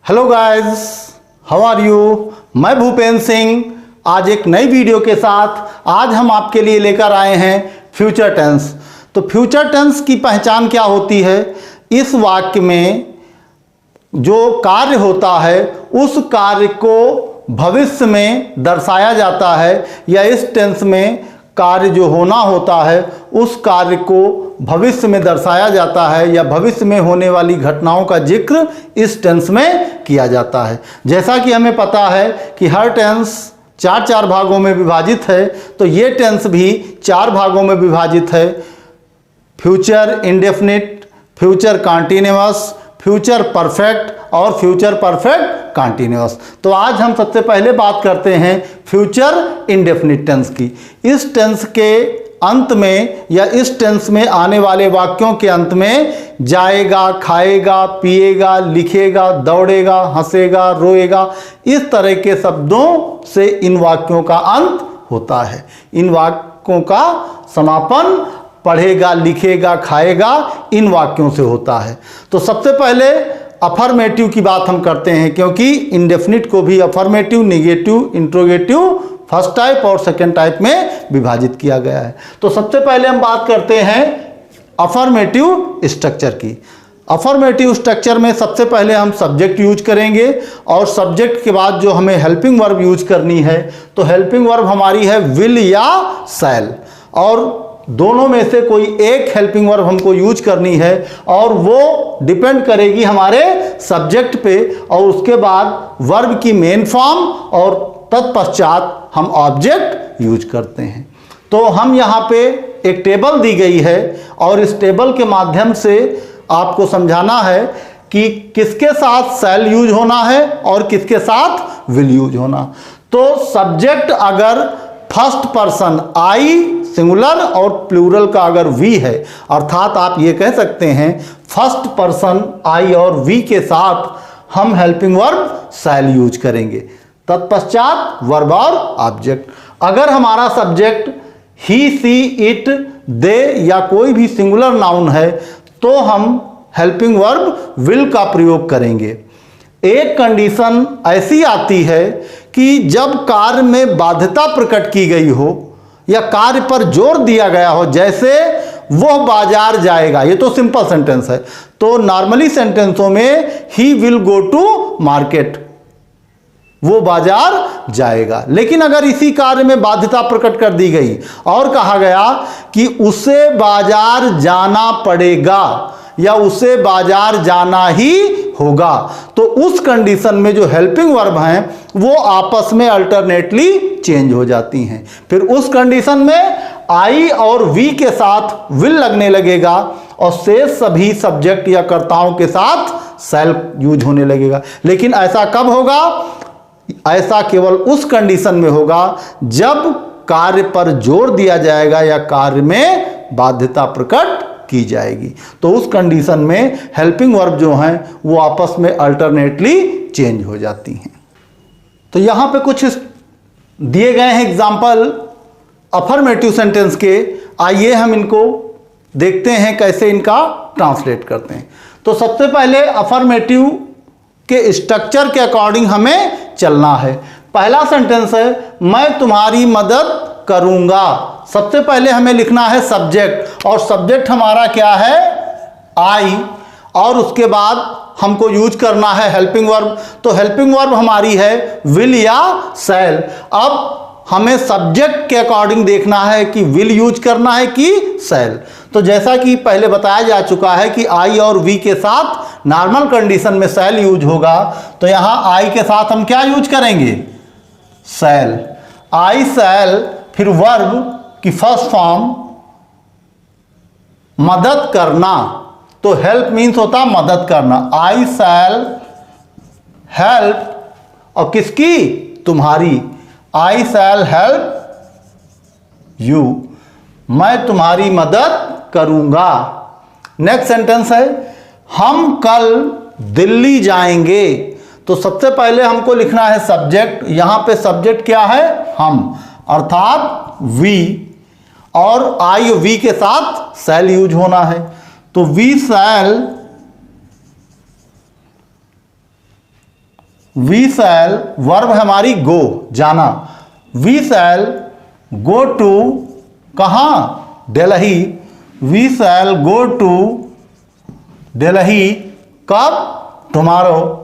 Hello guys, how are you. मैं भूपेंद्र सिंह आज एक नई वीडियो के साथ आज हम आपके लिए लेकर आए हैं फ्यूचर टेंस। तो फ्यूचर टेंस की पहचान क्या होती है? इस वाक्य में जो कार्य होता है उस कार्य को भविष्य में दर्शाया जाता है, या इस टेंस में कार्य जो होना होता है उस कार्य को भविष्य में दर्शाया जाता है, या भविष्य में होने वाली घटनाओं का जिक्र इस टेंस में किया जाता है। जैसा कि हमें पता है कि हर टेंस चार भागों में विभाजित है, तो ये टेंस भी 4 भागों में विभाजित है। Future indefinite, future continuous, future perfect और फ्यूचर परफेक्ट कॉन्टिन्यूअस। तो आज हम सबसे पहले बात करते हैं फ्यूचर इंडेफिनिट टेंस की। इस टेंस के अंत में या इस टेंस में आने वाले वाक्यों के अंत में जाएगा, खाएगा, पिएगा, लिखेगा, दौड़ेगा, हंसेगा, रोएगा, इस तरह के शब्दों से इन वाक्यों का अंत होता है। इन वाक्यों का समापन पढ़ेगा, लिखेगा, खाएगा, इन वाक्यों से होता है। तो सबसे पहले अफर्मेटिव की बात हम करते हैं, क्योंकि इंडेफिनिट को भी affirmative, negative, interrogative first type और सेकेंड टाइप में विभाजित किया गया है। तो सबसे पहले हम बात करते हैं अफर्मेटिव स्ट्रक्चर की। अफर्मेटिव स्ट्रक्चर में सबसे पहले हम सब्जेक्ट यूज करेंगे, और सब्जेक्ट के बाद जो हमें हेल्पिंग वर्ब यूज करनी है, तो हेल्पिंग वर्ब हमारी है विल या शैल, और दोनों में से कोई एक हेल्पिंग वर्ब हमको यूज करनी है, और वो डिपेंड करेगी हमारे सब्जेक्ट पे, और उसके बाद वर्ब की मेन फॉर्म, और तत्पश्चात हम ऑब्जेक्ट यूज करते हैं। तो हम यहाँ पे एक टेबल दी गई है, और इस टेबल के माध्यम से आपको समझाना है कि किसके साथ शैल यूज होना है और किसके साथ विल यूज होना। तो सब्जेक्ट अगर फर्स्ट पर्सन आई सिंगुलर और प्लूरल का अगर वी है, अर्थात आप ये कह सकते हैं फर्स्ट पर्सन आई और वी के साथ हम हेल्पिंग वर्ब शैल यूज करेंगे, तत्पश्चात वर्ब और ऑब्जेक्ट। अगर हमारा सब्जेक्ट ही, सी, इट, दे या कोई भी सिंगुलर नाउन है, तो हम हेल्पिंग वर्ब विल का प्रयोग करेंगे। एक कंडीशन ऐसी आती है कि जब कार्य में बाध्यता प्रकट की गई हो या कार्य पर जोर दिया गया हो, जैसे वह बाजार जाएगा, ये तो सिंपल सेंटेंस है। तो नॉर्मली सेंटेंसों में he will go to market, वो बाजार जाएगा। लेकिन अगर इसी कार्य में बाध्यता प्रकट कर दी गई और कहा गया कि उसे बाजार जाना पड़ेगा या उसे बाजार जाना ही होगा, तो उस कंडीशन में जो हेल्पिंग वर्ब हैं वो आपस में अल्टरनेटली चेंज हो जाती हैं। फिर उस कंडीशन में आई और वी के साथ विल लगने लगेगा, और शेष सभी सब्जेक्ट या कर्ताओं के साथ शैल यूज होने लगेगा। लेकिन ऐसा कब होगा? ऐसा केवल उस कंडीशन में होगा जब कार्य पर जोर दिया जाएगा या कार्य में बाध्यता प्रकट की जाएगी। तो उस कंडीशन में हेल्पिंग वर्ब जो हैं वो आपस में अल्टरनेटली चेंज हो जाती हैं। तो यहां पे कुछ दिए गए हैं एग्जांपल अफर्मेटिव सेंटेंस के। आइए हम इनको देखते हैं कैसे इनका ट्रांसलेट करते हैं। तो सबसे पहले अफर्मेटिव के स्ट्रक्चर के अकॉर्डिंग हमें चलना है। पहला सेंटेंस है मैं तुम्हारी मदद करूंगा। सबसे पहले हमें लिखना है सब्जेक्ट, और सब्जेक्ट हमारा क्या है? आई, और उसके बाद हमको यूज करना है हेल्पिंग वर्ब। तो हेल्पिंग वर्ब हमारी है विल या शैल। अब हमें सब्जेक्ट के अकॉर्डिंग देखना है कि विल यूज करना है कि शैल। तो जैसा कि पहले बताया जा चुका है कि आई और वी के साथ नॉर्मल कंडीशन में शैल यूज होगा, तो यहां आई के साथ हम क्या यूज करेंगे? शैल। आई शैल, फिर वर्ब की फर्स्ट फॉर्म मदद करना, तो हेल्प मीन्स होता है मदद करना। आई शैल हेल्प, और किसकी? तुम्हारी। आई शैल हेल्प यू, मैं तुम्हारी मदद करूंगा। नेक्स्ट सेंटेंस है हम कल दिल्ली जाएंगे। तो सबसे पहले हमको लिखना है सब्जेक्ट। यहां पे सब्जेक्ट क्या है? हम, अर्थात वी, और आई वी के साथ शैल यूज होना है। तो we shall we shall, verb है हमारी गो, जाना। वी शैल गो टू, कहाँ, Delhi. We shall go to Delhi, कब, टुमारो।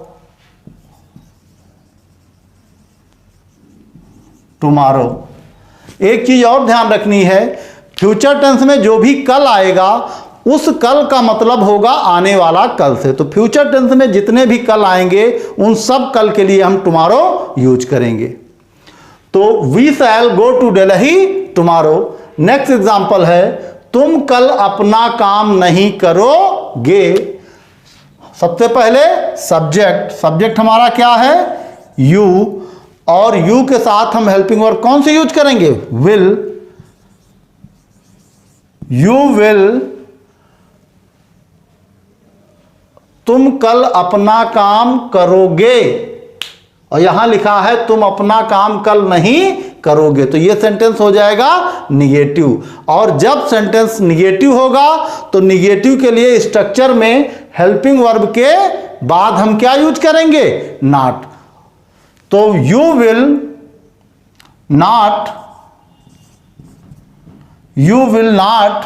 टुमारो। एक चीज और ध्यान रखनी है, फ्यूचर टेंस में जो भी कल आएगा उस कल का मतलब होगा आने वाला कल से। तो फ्यूचर टेंस में जितने भी कल आएंगे उन सब कल के लिए हम टुमारो यूज करेंगे। तो we shall go to Delhi tomorrow. Next example है, तुम कल अपना काम नहीं करोगे। सबसे पहले सब्जेक्ट, सब्जेक्ट हमारा क्या है, यू, और यू के साथ हम हेल्पिंग वर्ब कौन से यूज करेंगे, विल। यू विल, तुम कल अपना काम करोगे, और यहां लिखा है तुम अपना काम कल नहीं करोगे, तो यह सेंटेंस हो जाएगा निगेटिव। और जब सेंटेंस निगेटिव होगा तो निगेटिव के लिए स्ट्रक्चर में हेल्पिंग वर्ब के बाद हम क्या यूज करेंगे, नॉट। तो you will not, you will not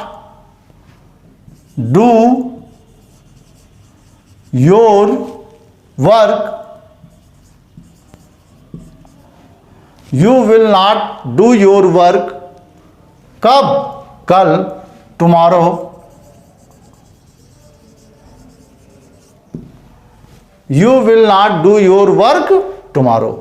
do your work, you will not do your work, कब, कल, tomorrow. You will not do your work tomorrow.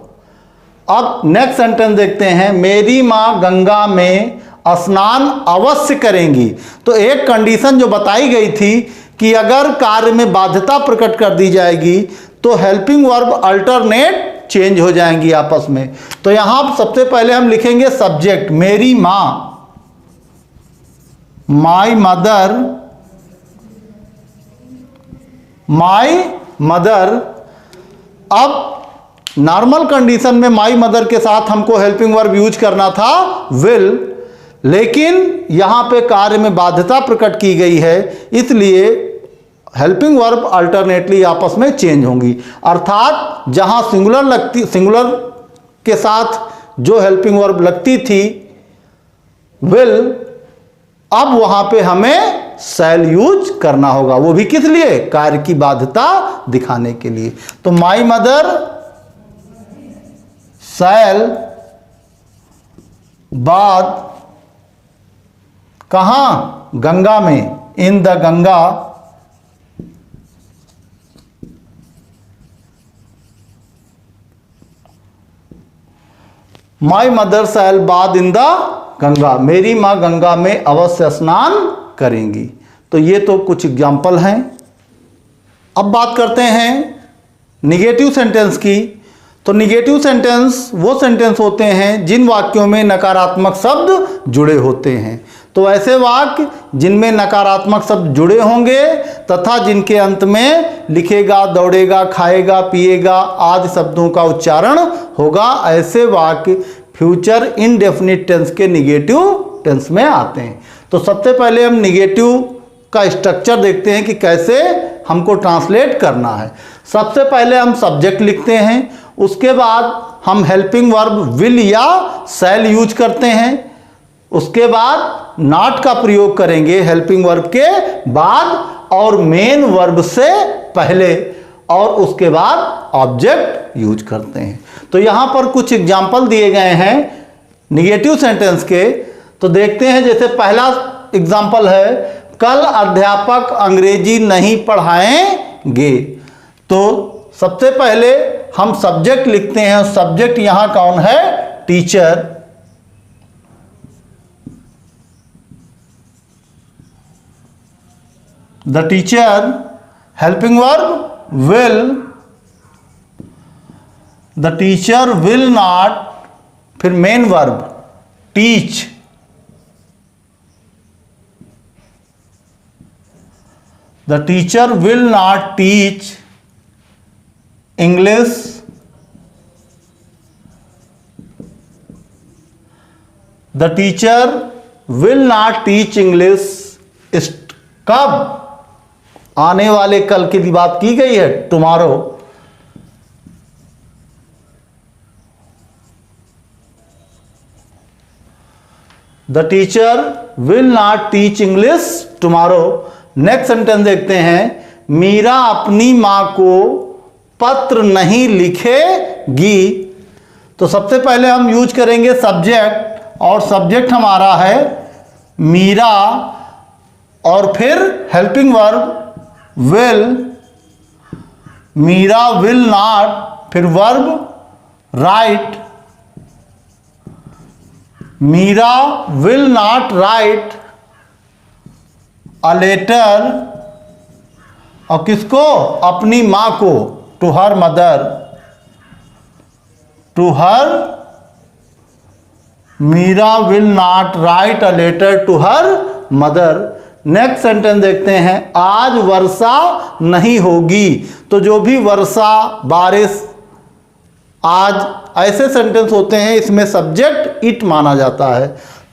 अब नेक्स्ट सेंटेंस देखते हैं, मेरी मां गंगा में स्नान अवश्य करेंगी। तो एक कंडीशन जो बताई गई थी कि अगर कार्य में बाध्यता प्रकट कर दी जाएगी तो हेल्पिंग वर्ब अल्टरनेट चेंज हो जाएंगी आपस में। तो यहां सबसे पहले हम लिखेंगे सब्जेक्ट, मेरी मां, माई मदर, माई मदर। अब नॉर्मल कंडीशन में माई मदर के साथ हमको हेल्पिंग वर्ब यूज करना था विल, लेकिन यहां पे कार्य में बाध्यता प्रकट की गई है, इसलिए हेल्पिंग वर्ब अल्टरनेटली आपस में चेंज होंगी। अर्थात जहां सिंगुलर लगती, सिंगुलर के साथ जो हेल्पिंग वर्ब लगती थी विल, अब वहां पे हमें शैल यूज करना होगा, वो भी किस लिए, कार्य की बाध्यता दिखाने के लिए। तो माई मदर शैल बाद, कहां, गंगा में, in the Ganga, my mother shall बाद इन द गंगा, मेरी मां गंगा में अवश्य स्नान करेंगी। तो ये तो कुछ एग्जाम्पल हैं। अब बात करते हैं निगेटिव सेंटेंस की। तो निगेटिव सेंटेंस वो सेंटेंस होते हैं जिन वाक्यों में नकारात्मक शब्द जुड़े होते हैं। तो ऐसे वाक्य जिनमें नकारात्मक शब्द जुड़े होंगे तथा जिनके अंत में लिखेगा, दौड़ेगा, खाएगा, पिएगा आदि शब्दों का उच्चारण होगा, ऐसे वाक्य फ्यूचर इनडेफिनिट टेंस के निगेटिव टेंस में आते हैं। तो सबसे पहले हम निगेटिव का स्ट्रक्चर देखते हैं कि कैसे हमको ट्रांसलेट करना है। सबसे पहले हम सब्जेक्ट लिखते हैं, उसके बाद हम हेल्पिंग वर्ब विल या शैल यूज करते हैं, उसके बाद नॉट का प्रयोग करेंगे हेल्पिंग वर्ब के बाद और मेन वर्ब से पहले, और उसके बाद ऑब्जेक्ट यूज करते हैं। तो यहां पर कुछ एग्जाम्पल दिए गए हैं निगेटिव सेंटेंस के। तो देखते हैं, जैसे पहला एग्जाम्पल है, कल अध्यापक अंग्रेजी नहीं पढ़ाएंगे। तो सबसे पहले हम सब्जेक्ट लिखते हैं, सब्जेक्ट यहां कौन है, teacher. The teacher, helping verb will, the teacher will not, फिर main verb teach, the teacher will not teach English, the teacher will not teach English, कब, आने वाले कल की बात की गई है, tomorrow. The teacher will not teach English tomorrow. Next sentence देखते हैं, मीरा अपनी मां को पत्र नहीं लिखेगी। तो सबसे पहले हम यूज करेंगे सब्जेक्ट, और सब्जेक्ट हमारा है मीरा, और फिर helping verb will, Meera will not, फिर verb write, Meera will not write a letter, और किसको? अपनी मां को, to her mother, to her, Meera will not write a letter to her mother. Next sentence देखते हैं, आज वर्षा नहीं होगी। तो जो भी वर्षा, बारिश, आज, ऐसे सेंटेंस होते हैं, इसमें सब्जेक्ट इट माना जाता है।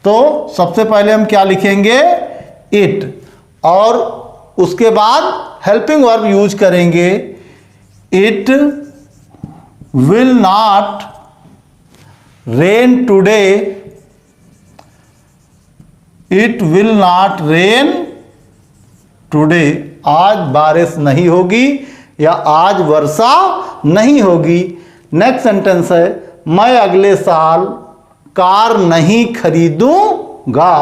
तो सबसे पहले हम क्या लिखेंगे? इट, और उसके बाद हेल्पिंग वर्ब यूज करेंगे, it will not rain today, it will not rain today, आज बारिश नहीं होगी या आज वर्षा नहीं होगी। नेक्स्ट सेंटेंस है, मैं अगले साल कार नहीं खरीदूंगा।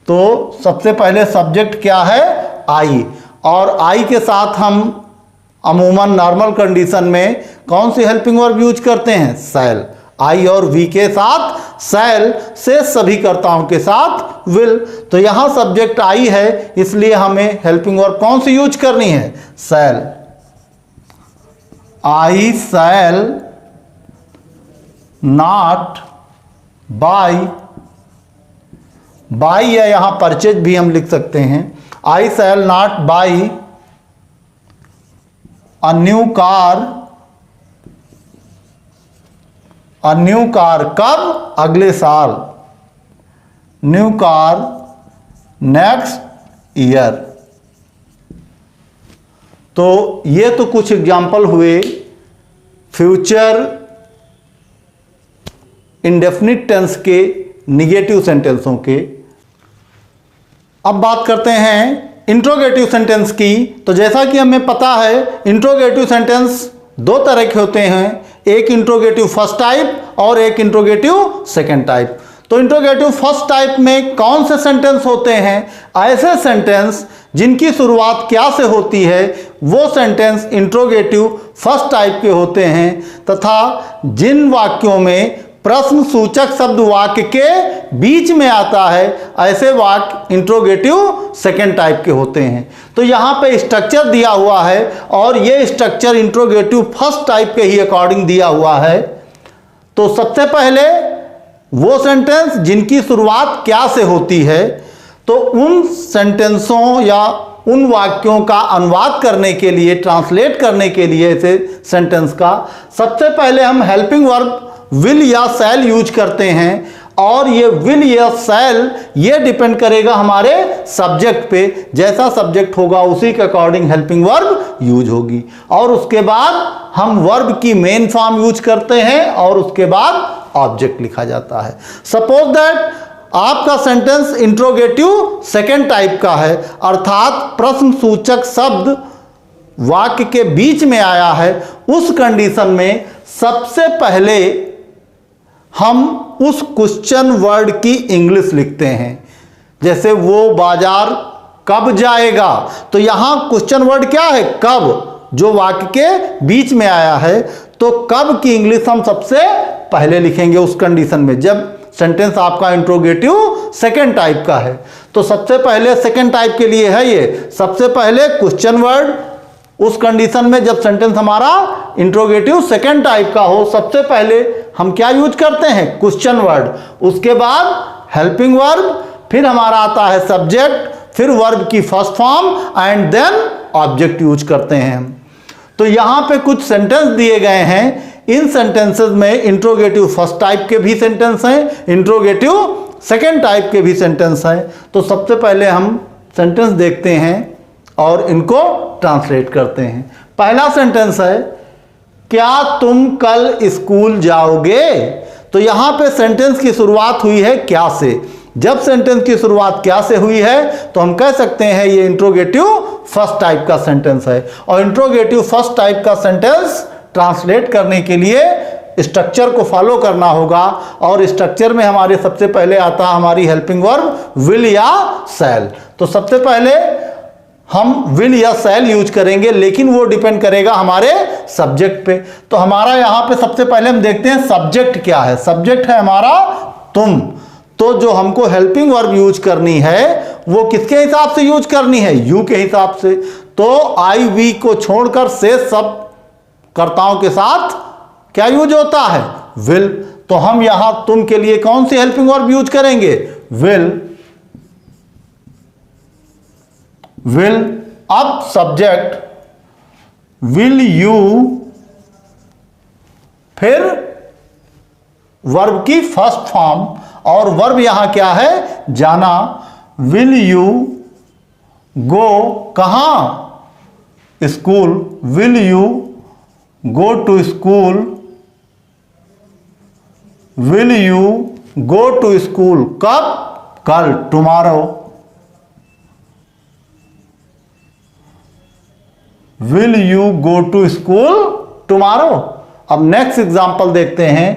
तो सबसे पहले सब्जेक्ट क्या है? आई, और आई के साथ हम अमूमन नॉर्मल कंडीशन में कौन सी हेल्पिंग वर्ब यूज करते हैं? शैल। आई और वी के साथ शैल, से सभी कर्ताओं के साथ विल। तो यहां सब्जेक्ट आई है, इसलिए हमें हेल्पिंग वर्ब कौन सी यूज करनी है? Shall. I shall not buy, buy या यहां परचेज भी हम लिख सकते हैं। I shall not buy a new car, a new car कब? अगले साल, न्यू कार नेक्स्ट ईयर। तो ये तो कुछ एग्जाम्पल हुए फ्यूचर इंडेफिनिट टेंस के निगेटिव सेंटेंसों के। अब बात करते हैं इंट्रोगेटिव सेंटेंस की। तो जैसा कि हमें पता है, इंट्रोगेटिव सेंटेंस दो तरह के होते हैं, एक इंट्रोगेटिव फर्स्ट टाइप और एक इंट्रोगेटिव सेकंड टाइप। तो इंट्रोगेटिव फर्स्ट टाइप में कौन से सेंटेंस होते हैं? ऐसे सेंटेंस जिनकी शुरुआत क्या से होती है, वो सेंटेंस इंट्रोगेटिव फर्स्ट टाइप के होते हैं, तथा जिन वाक्यों में प्रश्न सूचक शब्द वाक्य के बीच में आता है, ऐसे वाक्य इंट्रोगेटिव सेकंड टाइप के होते हैं। तो यहाँ पे स्ट्रक्चर दिया हुआ है, और ये स्ट्रक्चर इंट्रोगेटिव फर्स्ट टाइप के ही अकॉर्डिंग दिया हुआ है। तो सबसे पहले वो सेंटेंस जिनकी शुरुआत क्या से होती है, तो उन सेंटेंसों या उन वाक्यों का अनुवाद करने के लिए, ट्रांसलेट करने के लिए ऐसे सेंटेंस का, सबसे पहले हम हेल्पिंग वर्ब विल या शैल यूज करते हैं। और ये विल या शैल ये डिपेंड करेगा हमारे सब्जेक्ट पे, जैसा सब्जेक्ट होगा उसी के अकॉर्डिंग हेल्पिंग वर्ब यूज होगी। और उसके बाद हम वर्ब की मेन फॉर्म यूज करते हैं, और उसके बाद ऑब्जेक्ट लिखा जाता है। सपोज दैट आपका सेंटेंस इंट्रोगेटिव सेकेंड टाइप का है, अर्थात प्रश्न सूचक शब्द वाक्य के बीच में आया है। उस कंडीशन में सबसे पहले हम उस क्वेश्चन वर्ड की इंग्लिश लिखते हैं। जैसे वो बाजार कब जाएगा, तो यहां क्वेश्चन वर्ड क्या है? कब, जो वाक्य के बीच में आया है। तो कब की इंग्लिश हम सबसे पहले लिखेंगे उस कंडीशन में, जब सेंटेंस आपका इंट्रोगेटिव सेकंड टाइप का है। तो सबसे पहले सेकंड टाइप के लिए है ये, सबसे पहले क्वेश्चन वर्ड उस कंडीशन में जब सेंटेंस हमारा इंट्रोगेटिव सेकंड टाइप का हो, सबसे पहले हम क्या यूज करते हैं? Question word. उसके बाद हेल्पिंग वर्ब, फिर हमारा आता है सब्जेक्ट, फिर वर्ब की first form and then object use करते हैं हम। तो यहां पे कुछ सेंटेंस दिए गए हैं। इन सेंटेंसेस में इंट्रोगेटिव फर्स्ट टाइप के भी सेंटेंस हैं, इंट्रोगेटिव सेकंड टाइप के भी सेंटेंस हैं। तो सबसे पहले हम सेंटेंस देखते हैं और इनको ट्रांसलेट करते हैं। पहला सेंटेंस है, क्या तुम कल स्कूल जाओगे? तो यहां पे सेंटेंस की शुरुआत हुई है क्या से। जब सेंटेंस की शुरुआत क्या से हुई है तो हम कह सकते हैं ये इंट्रोगेटिव फर्स्ट टाइप का सेंटेंस है। और इंट्रोगेटिव फर्स्ट टाइप का सेंटेंस ट्रांसलेट करने के लिए स्ट्रक्चर को फॉलो करना होगा। और स्ट्रक्चर में हमारे सबसे पहले आता है हमारी हेल्पिंग वर्ब विल या शैल। तो सबसे पहले हम विल या शैल यूज करेंगे, लेकिन वो डिपेंड करेगा हमारे सब्जेक्ट पे। तो हमारा यहां पे सबसे पहले हम देखते हैं सब्जेक्ट क्या है। सब्जेक्ट है हमारा तुम। तो जो हमको हेल्पिंग वर्ब यूज करनी है वो किसके हिसाब से यूज करनी है, यू के हिसाब से। तो आई वी को छोड़कर से सब कर्ताओं के साथ क्या यूज होता है, विल। तो हम यहां तुम के लिए कौन सी हेल्पिंग वर्ब यूज करेंगे, विल। विल। अब सब्जेक्ट विल यू, फिर वर्ब की फर्स्ट फॉर्म, और वर्ब यहां क्या है, जाना। विल यू गो, कहां, school. Will you go to school. Will you go to school, कब, कल, tomorrow. Will you go to school tomorrow. अब नेक्स्ट एग्जांपल देखते हैं,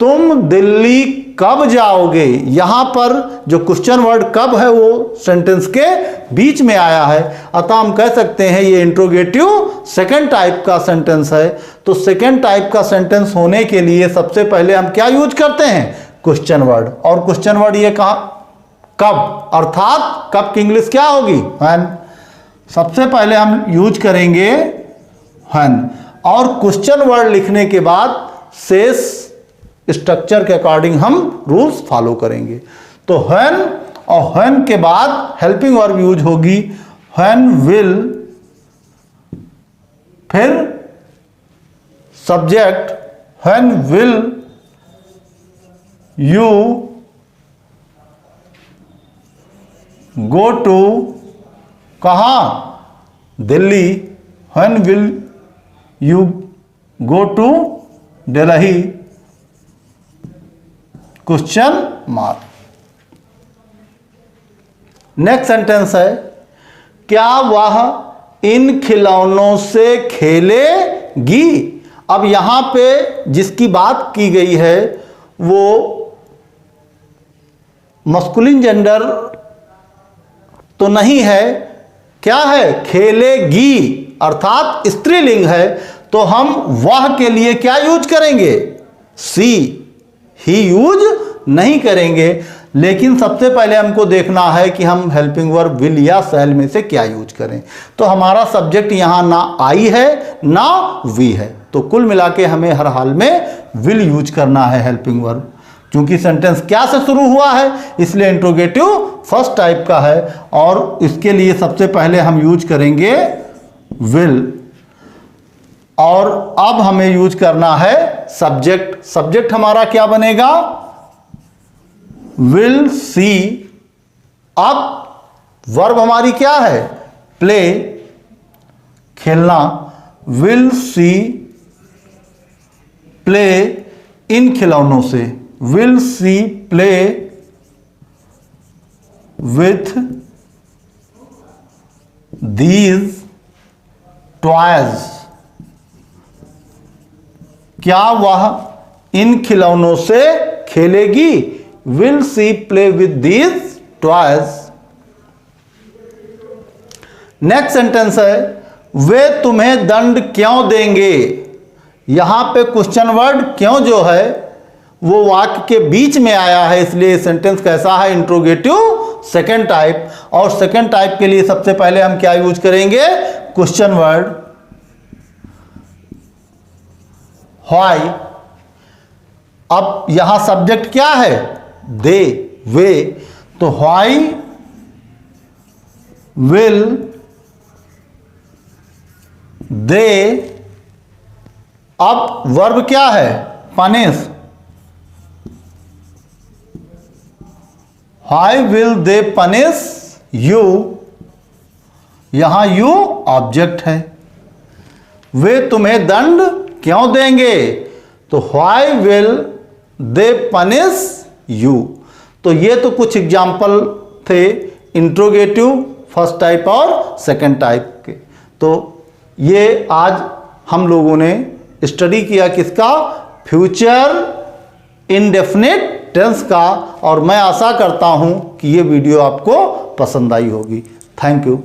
तुम दिल्ली कब जाओगे। यहां पर जो क्वेश्चन वर्ड कब है वो सेंटेंस के बीच में आया है, अतः हम कह सकते हैं ये इंट्रोगेटिव सेकंड टाइप का सेंटेंस है। तो सेकंड टाइप का सेंटेंस होने के लिए सबसे पहले हम क्या यूज करते हैं, क्वेश्चन वर्ड। और क्वेश्चन वर्ड ये कहा, कब, अर्थात कब की इंग्लिश क्या होगी, व्हेन। सबसे पहले हम यूज करेंगे व्हेन, और क्वेश्चन वर्ड लिखने के बाद शेष स्ट्रक्चर के अकॉर्डिंग हम रूल्स फॉलो करेंगे। तो व्हेन, और व्हेन के बाद हेल्पिंग वर्ब यूज होगी व्हेन विल, फिर subject when will you go to, कहां, Delhi. When will you go to Delhi, question mark. Next sentence है, क्या वह इन खिलौनों से खेलेगी। अब यहां पे जिसकी बात की गई है वो मस्कुलिन जेंडर तो नहीं है, क्या है, खेलेगी, अर्थात स्त्रीलिंग है। तो हम वह के लिए क्या यूज करेंगे, सी, ही यूज नहीं करेंगे। लेकिन सबसे पहले हमको देखना है कि हम हेल्पिंग वर्ब विल या शैल में से क्या यूज करें। तो हमारा सब्जेक्ट यहां ना आई है ना वी है, तो कुल मिला के हमें हर हाल में विल यूज करना है हेल्पिंग वर्ब। क्योंकि सेंटेंस क्या से शुरू हुआ है इसलिए इंट्रोगेटिव फर्स्ट टाइप का है, और इसके लिए सबसे पहले हम यूज करेंगे विल। और अब हमें यूज करना है सब्जेक्ट। सब्जेक्ट हमारा क्या बनेगा, विल सी। अब वर्ब हमारी क्या है, प्ले, खेलना। विल सी प्ले इन खिलौनों से, will C play with these toys. क्या वह इन खिलौनों से खेलेगी, will C play with these toys. Next sentence है, वे तुम्हें दंड क्यों देंगे। यहां पे क्वेश्चन वर्ड क्यों जो है वो वाक्य के बीच में आया है, इसलिए सेंटेंस कैसा है, इंट्रोगेटिव सेकंड टाइप। और सेकंड टाइप के लिए सबसे पहले हम क्या यूज करेंगे, क्वेश्चन वर्ड व्हाई। अब यहां सब्जेक्ट क्या है, दे, वे। तो व्हाई विल दे। अब वर्ब क्या है, punish. Why will they punish you. यहां यू ऑब्जेक्ट है। वे तुम्हें दंड क्यों देंगे, तो why will they punish you. तो ये तो कुछ एग्जाम्पल थे इंट्रोगेटिव फर्स्ट टाइप और सेकंड टाइप के। तो ये आज हम लोगों ने स्टडी किया किसका, फ्यूचर इंडेफिनिट टेंस का। और मैं आशा करता हूं कि ये वीडियो आपको पसंद आई होगी। Thank you.